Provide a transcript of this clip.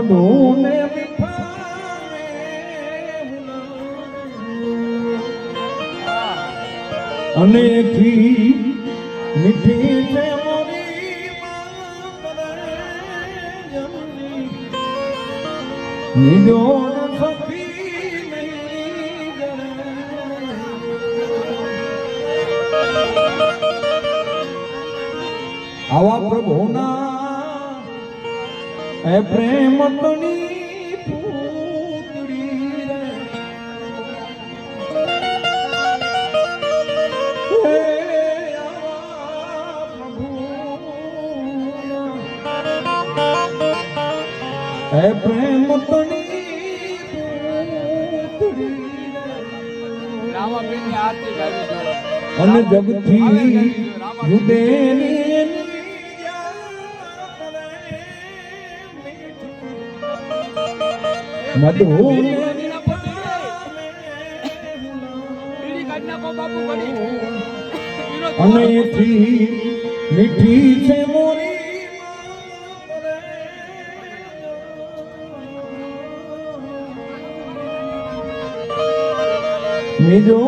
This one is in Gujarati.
મધુને અને મીઠી છે નિજો આવા પ્રભુના એ પ્રેમ તની પૂતળી રે એ પ્રેમ તની પૂતળી રામાબેનની આરતી ગાવી દો અને જગથી જુદેની મધુને અને એથી મીઠી છે મોરી નિજો